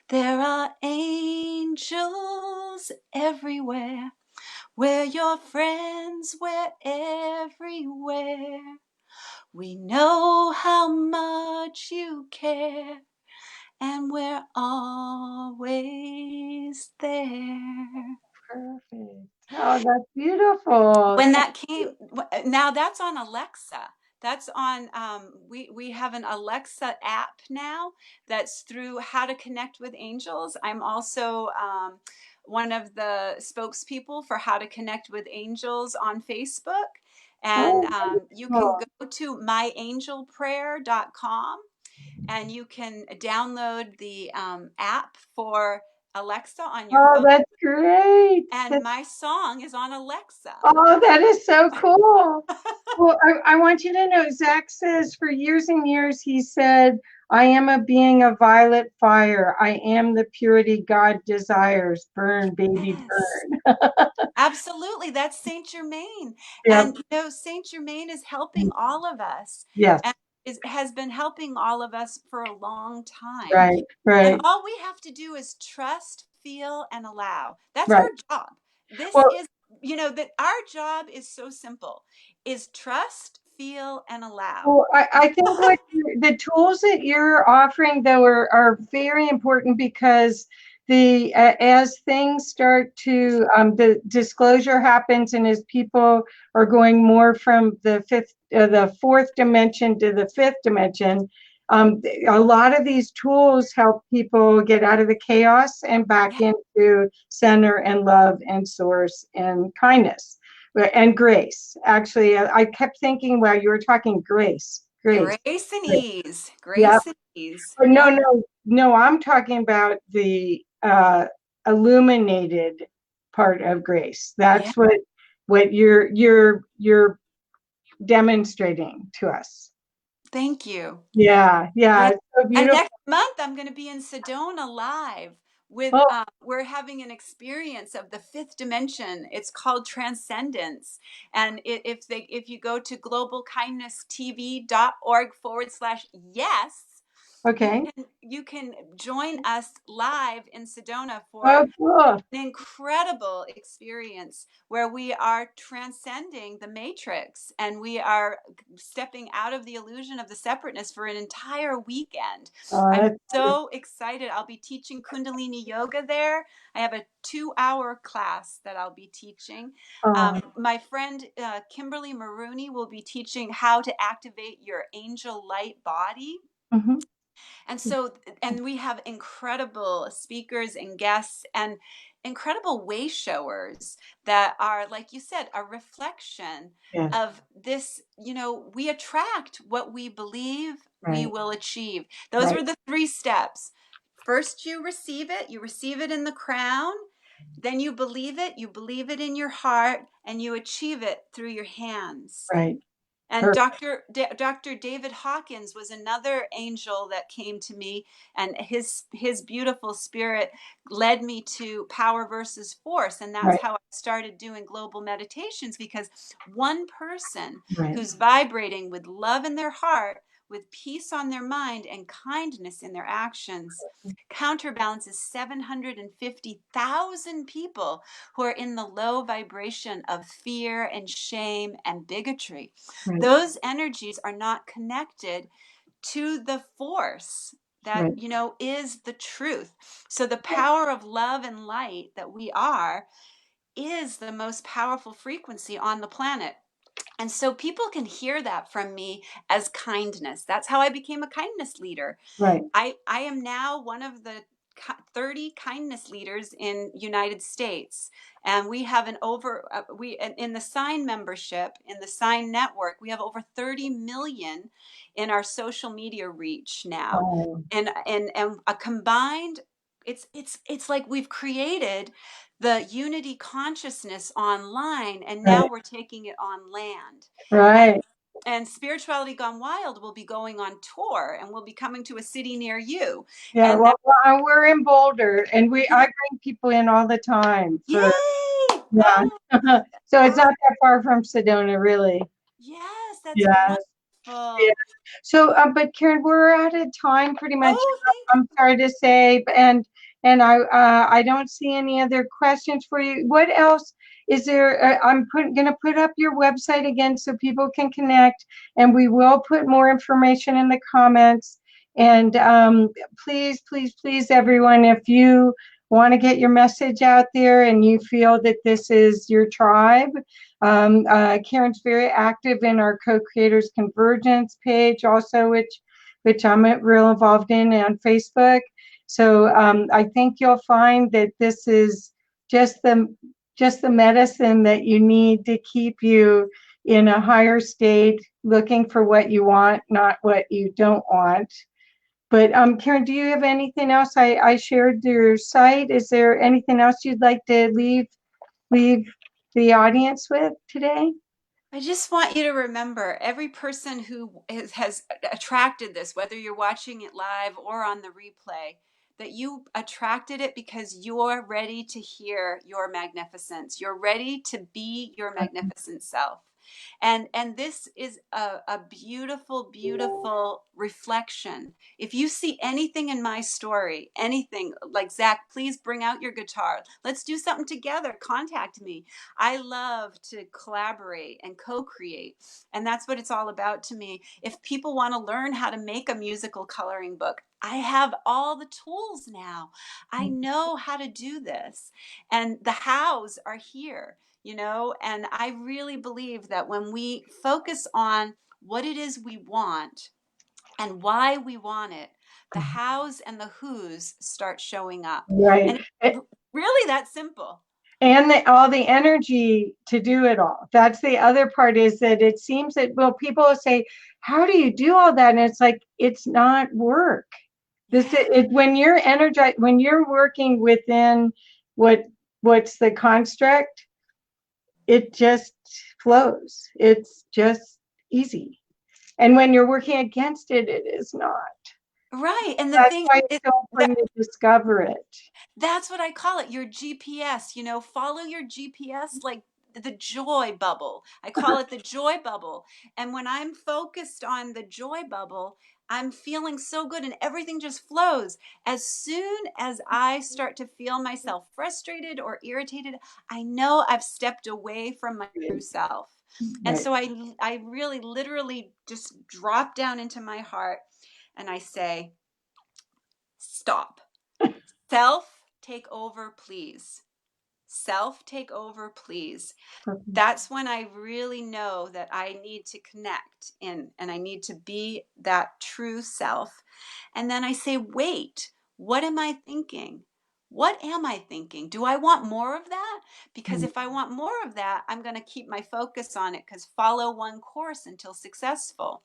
Speaker 2: There are angels everywhere. We're your friends, we're everywhere. We know how much you care, and we're always there.
Speaker 1: Perfect. Oh, that's beautiful.
Speaker 2: When that came, now that's on Alexa. That's on, we have an Alexa app now that's through How to Connect with Angels. I'm also one of the spokespeople for How to Connect with Angels on Facebook. And
Speaker 1: Oh,
Speaker 2: you can
Speaker 1: wonderful.
Speaker 2: go to myangelprayer.com and you can download the app for Alexa on your
Speaker 1: Oh,
Speaker 2: phone.
Speaker 1: that's great.
Speaker 2: And my song is on Alexa.
Speaker 1: Oh, that is so cool. Well, I want you to know, Zach says for years and years, he said, I am a being of violet fire. I am the purity God desires. Burn, baby,
Speaker 2: Yes.
Speaker 1: burn.
Speaker 2: Absolutely. That's Saint Germain.
Speaker 1: Yep.
Speaker 2: And Saint Germain is helping all of us
Speaker 1: Yes.
Speaker 2: and has been helping all of us for a long time.
Speaker 1: Right.
Speaker 2: And
Speaker 1: Right.
Speaker 2: all we have to do is trust, feel, and allow. That's
Speaker 1: Right.
Speaker 2: our job. This
Speaker 1: Well,
Speaker 2: is, that our job is so simple, is trust, feel, and allow.
Speaker 1: Well, I think the tools that you're offering though are very important because the as things start to the disclosure happens and as people are going more from the fourth dimension to the fifth dimension, a lot of these tools help people get out of the chaos and back
Speaker 2: Yeah.
Speaker 1: into center and love and source and kindness and grace. Actually, I kept thinking while you were talking grace, grace,
Speaker 2: Grace and
Speaker 1: grace.
Speaker 2: ease.
Speaker 1: Yep.
Speaker 2: Grace and ease.
Speaker 1: But no,
Speaker 2: Yeah.
Speaker 1: no, no. I'm talking about the illuminated part of grace.
Speaker 2: Yeah.
Speaker 1: That's what you're demonstrating to us.
Speaker 2: Thank you.
Speaker 1: Yeah,
Speaker 2: Yeah.
Speaker 1: yeah. It's so
Speaker 2: And
Speaker 1: beautiful.
Speaker 2: next month, I'm going to be in Sedona live with,
Speaker 1: Oh,
Speaker 2: we're having an experience of the fifth dimension. It's called Transcendence. And if you go to globalkindnesstv.org/yes,
Speaker 1: okay.
Speaker 2: you can join us live in Sedona for
Speaker 1: Oh, cool.
Speaker 2: an incredible experience where we are transcending the matrix and we are stepping out of the illusion of the separateness for an entire weekend.
Speaker 1: Oh,
Speaker 2: I'm
Speaker 1: that's
Speaker 2: so excited. I'll be teaching Kundalini yoga there. I have a 2-hour class that I'll be teaching.
Speaker 1: oh,
Speaker 2: My friend Kimberly Maroney will be teaching how to activate your angel light body.
Speaker 1: mhm,
Speaker 2: And so, and we have incredible speakers and guests and incredible way showers that are, like you said, a reflection
Speaker 1: yes,
Speaker 2: of this. We attract what we believe we
Speaker 1: right,
Speaker 2: will achieve. Those
Speaker 1: right,
Speaker 2: were the 3 steps. First, you receive it in the crown. Then you believe it in your heart, and you achieve it through your hands.
Speaker 1: right.
Speaker 2: And
Speaker 1: Perfect.
Speaker 2: Dr. David Hawkins was another angel that came to me, and his beautiful spirit led me to Power versus Force, and that's
Speaker 1: Right,
Speaker 2: how I started doing global meditations, because one person
Speaker 1: right,
Speaker 2: who's vibrating with love in their heart, with peace on their mind, and kindness in their actions counterbalances 750,000 people who are in the low vibration of fear and shame and bigotry.
Speaker 1: right,
Speaker 2: Those energies are not connected to the force that
Speaker 1: right,
Speaker 2: is the truth. So the power of love and light that we are is the most powerful frequency on the planet. And so people can hear that from me as kindness. That's how I became a kindness leader.
Speaker 1: right.
Speaker 2: I am now one of the 30 kindness leaders in United States, and we have we in the sign membership, in the sign network, we have over 30 million in our social media reach now,
Speaker 1: Oh,
Speaker 2: and a combined, it's like we've created the unity consciousness online, and now
Speaker 1: Right.
Speaker 2: we're taking it on land. And
Speaker 1: Right.
Speaker 2: and Spirituality Gone Wild will be going on tour and will be coming to a city near you.
Speaker 1: Yeah.
Speaker 2: And that,
Speaker 1: We're in Boulder, and I
Speaker 2: yeah,
Speaker 1: bring people in all the time for,
Speaker 2: yay!
Speaker 1: yeah.
Speaker 2: Oh,
Speaker 1: So it's
Speaker 2: oh,
Speaker 1: not that far from Sedona, really.
Speaker 2: yes, that's
Speaker 1: Yeah. Yeah.
Speaker 2: wonderful.
Speaker 1: So, but Karen, we're out of time pretty much.
Speaker 2: Oh, thank
Speaker 1: I'm sorry to say, and I don't see any other questions for you. What else is there? Going to put up your website again so people can connect, and we will put more information in the comments. And please, please, please, everyone, if you want to get your message out there and you feel that this is your tribe, Karen's very active in our Co-Creators Convergence page also, which I'm real involved in on Facebook. So I think you'll find that this is just the medicine that you need to keep you in a higher state, looking for what you want, not what you don't want. But Karen, do you have anything else? I shared your site. Is there anything else you'd like to leave the audience with today?
Speaker 2: I just want you to remember every person who has attracted this, whether you're watching it live or on the replay, that you attracted it because you're ready to hear your magnificence. You're ready to be your magnificent self. And this is a beautiful, beautiful reflection. If you see anything in my story, anything like, Zach, please bring out your guitar. Let's do something together. Contact me. I love to collaborate and co-create. And that's what it's all about to me. If people want to learn how to make a musical coloring book, I have all the tools now. I know how to do this. And the hows are here, and I really believe that when we focus on what it is we want and why we want it, the hows and the whos start showing up.
Speaker 1: Right.
Speaker 2: And it's really that simple.
Speaker 1: And all the energy to do it all. That's the other part, is that it seems that, well, people say, how do you do all that? And it's like, it's not work.
Speaker 2: Yeah.
Speaker 1: When you're energized, when you're working within what what's the construct, it just flows. It's just easy. And when you're working against it, it is not.
Speaker 2: Right. And the
Speaker 1: That's
Speaker 2: thing
Speaker 1: why it's
Speaker 2: is
Speaker 1: so
Speaker 2: that
Speaker 1: important to discover it.
Speaker 2: that's what I call it, your GPS. Follow your GPS like the joy bubble. I call it the joy bubble. And when I'm focused on the joy bubble, I'm feeling so good and everything just flows. As soon as I start to feel myself frustrated or irritated, I know I've stepped away from my true self. And
Speaker 1: Right.
Speaker 2: so I really literally just drop down into my heart and I say, stop. Self, take over, please. Self, take over, please. That's when I really know that I need to connect in and I need to be that true self. And then I say, wait, what am I thinking? What am I thinking? Do I want more of that? Because if I want more of that, I'm going to keep my focus on it, because follow one course until successful.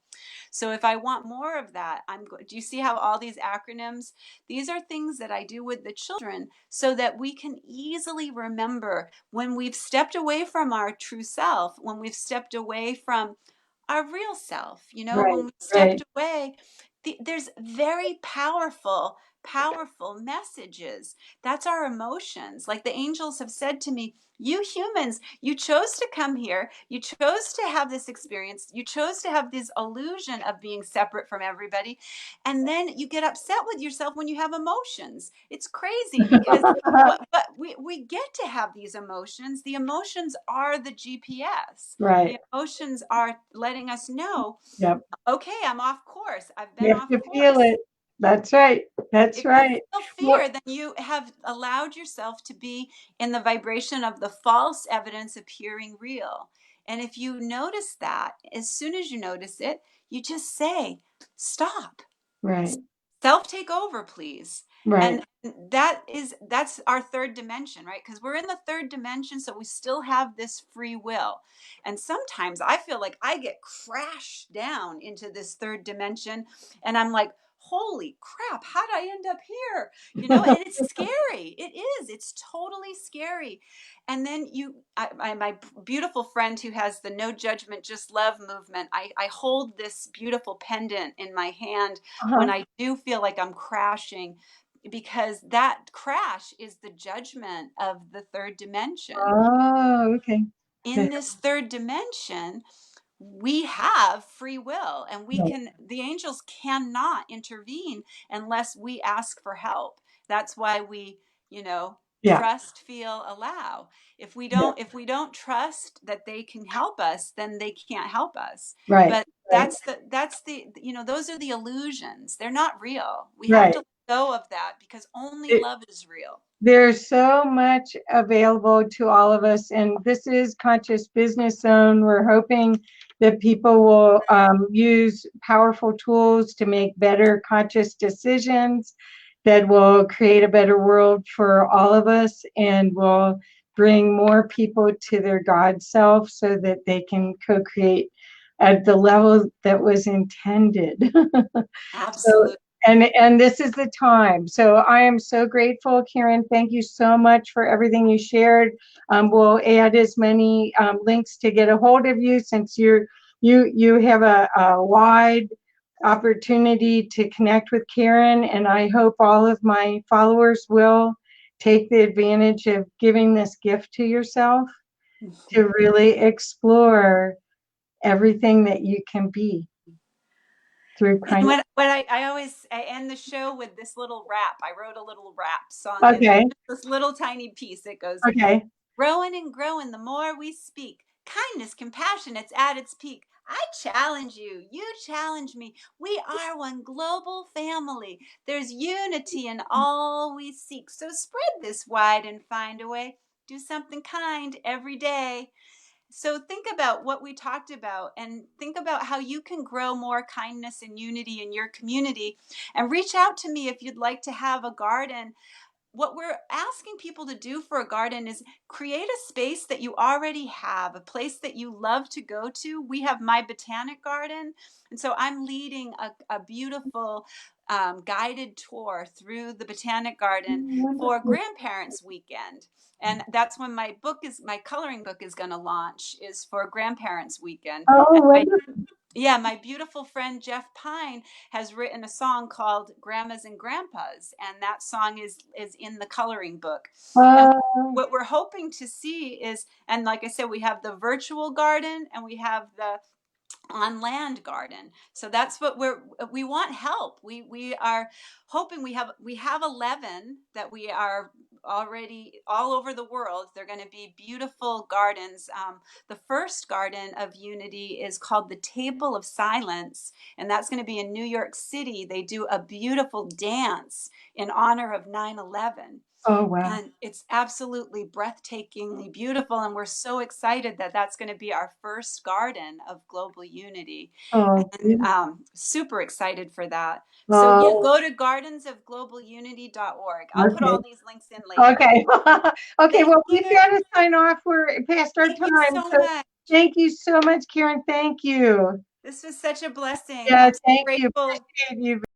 Speaker 2: So if I want more of that, do you see how all these acronyms, these are things that I do with the children so that we can easily remember when we've stepped away from our true self, when we've stepped away from our real self,
Speaker 1: Right.
Speaker 2: when we stepped
Speaker 1: Right.
Speaker 2: away, there's very powerful, powerful messages. That's our emotions. Like the angels have said to me, you humans, you chose to come here. You chose to have this experience. You chose to have this illusion of being separate from everybody. And then you get upset with yourself when you have emotions. It's crazy because but we get to have these emotions. The emotions are the GPS.
Speaker 1: Right.
Speaker 2: The emotions are letting us know,
Speaker 1: Yep.
Speaker 2: okay, I'm off course. I've been
Speaker 1: You have
Speaker 2: off
Speaker 1: to feel
Speaker 2: course.
Speaker 1: it. That's right. That's
Speaker 2: If you
Speaker 1: right.
Speaker 2: feel
Speaker 1: Well,
Speaker 2: fear, then you have allowed yourself to be in the vibration of the false evidence appearing real. And if you notice that, as soon as you notice it, you just say, stop.
Speaker 1: right.
Speaker 2: Self take over, please.
Speaker 1: Right.
Speaker 2: And that's our third dimension, right? Because we're in the third dimension, so we still have this free will. And sometimes I feel like I get crashed down into this third dimension and I'm like, holy crap, how did I end up here? And it's scary. It is. It's totally scary. And then my beautiful friend who has the No Judgment, Just Love movement, I hold this beautiful pendant in my hand when
Speaker 1: Uh-huh.
Speaker 2: I do feel like I'm crashing, because that crash is the judgment of the third dimension.
Speaker 1: Oh, okay.
Speaker 2: In this third dimension, we have free will, and
Speaker 1: Right.
Speaker 2: the angels cannot intervene unless we ask for help. That's why we,
Speaker 1: Yeah.
Speaker 2: trust, feel, allow.
Speaker 1: Yeah.
Speaker 2: If we don't trust that they can help us, then they can't help us.
Speaker 1: Right.
Speaker 2: But
Speaker 1: Right.
Speaker 2: those are the illusions. They're not real. We have to
Speaker 1: Right.
Speaker 2: let go of that, because only love is real.
Speaker 1: There's so much available to all of us, and this is Conscious Business Zone. We're hoping that people will use powerful tools to make better conscious decisions that will create a better world for all of us, and will bring more people to their God self so that they can co-create at the level that was intended. So,
Speaker 2: Absolutely.
Speaker 1: and this is the time. So I am so grateful, Karen. Thank you so much for everything you shared. We'll add as many links to get a hold of you, since you have a wide opportunity to connect with Karen, and I hope all of my followers will take the advantage of giving this gift to yourself to really explore everything that you can be through kindness.
Speaker 2: What I end the show with this little rap. I wrote a little rap song, and
Speaker 1: Okay,
Speaker 2: this little tiny piece. It goes,
Speaker 1: okay.
Speaker 2: growing and growing the more we speak. Kindness, compassion, it's at its peak. I challenge you. You challenge me. We are one global family. There's unity in all we seek. So spread this wide and find a way. Do something kind every day. So think about what we talked about, and think about how you can grow more kindness and unity in your community, and reach out to me if you'd like to have a garden. What we're asking people to do for a garden is create a space that you already have, a place that you love to go to. We have My Botanic Garden, and so I'm leading a beautiful guided tour through the Botanic Garden for
Speaker 1: Wonderful.
Speaker 2: Grandparents Weekend. And that's when my coloring book is going to launch, is for Grandparents Weekend.
Speaker 1: Oh,
Speaker 2: And
Speaker 1: wonderful.
Speaker 2: yeah, my beautiful friend Jeff Pine has written a song called Grandmas and Grandpas, and that song is in the coloring book. And
Speaker 1: Uh,
Speaker 2: what we're hoping to see is, and like I said, we have the virtual garden and we have the on land garden. So that's what we want help. We are hoping we have 11 that we are already all over the world. They're going to be beautiful gardens. The first garden of unity is called the Table of Silence, and that's going to be in New York City. They do a beautiful dance in honor of 9/11,
Speaker 1: oh, wow.
Speaker 2: and it's absolutely breathtakingly beautiful. And we're so excited that that's going to be our first garden of global unity.
Speaker 1: Oh,
Speaker 2: And
Speaker 1: beautiful.
Speaker 2: super excited for that. So, yeah,
Speaker 1: Oh,
Speaker 2: go to gardensofglobalunity.org. I'll put
Speaker 1: okay.
Speaker 2: all these links in later.
Speaker 1: Okay. Okay.
Speaker 2: Thank
Speaker 1: Well,
Speaker 2: you.
Speaker 1: we've got to sign off. We're past our
Speaker 2: Thank you
Speaker 1: time.
Speaker 2: so
Speaker 1: So
Speaker 2: much.
Speaker 1: thank you so much, Karen. Thank you.
Speaker 2: This was such a blessing.
Speaker 1: Yeah,
Speaker 2: I'm so
Speaker 1: thank you.
Speaker 2: grateful.
Speaker 1: Appreciate you.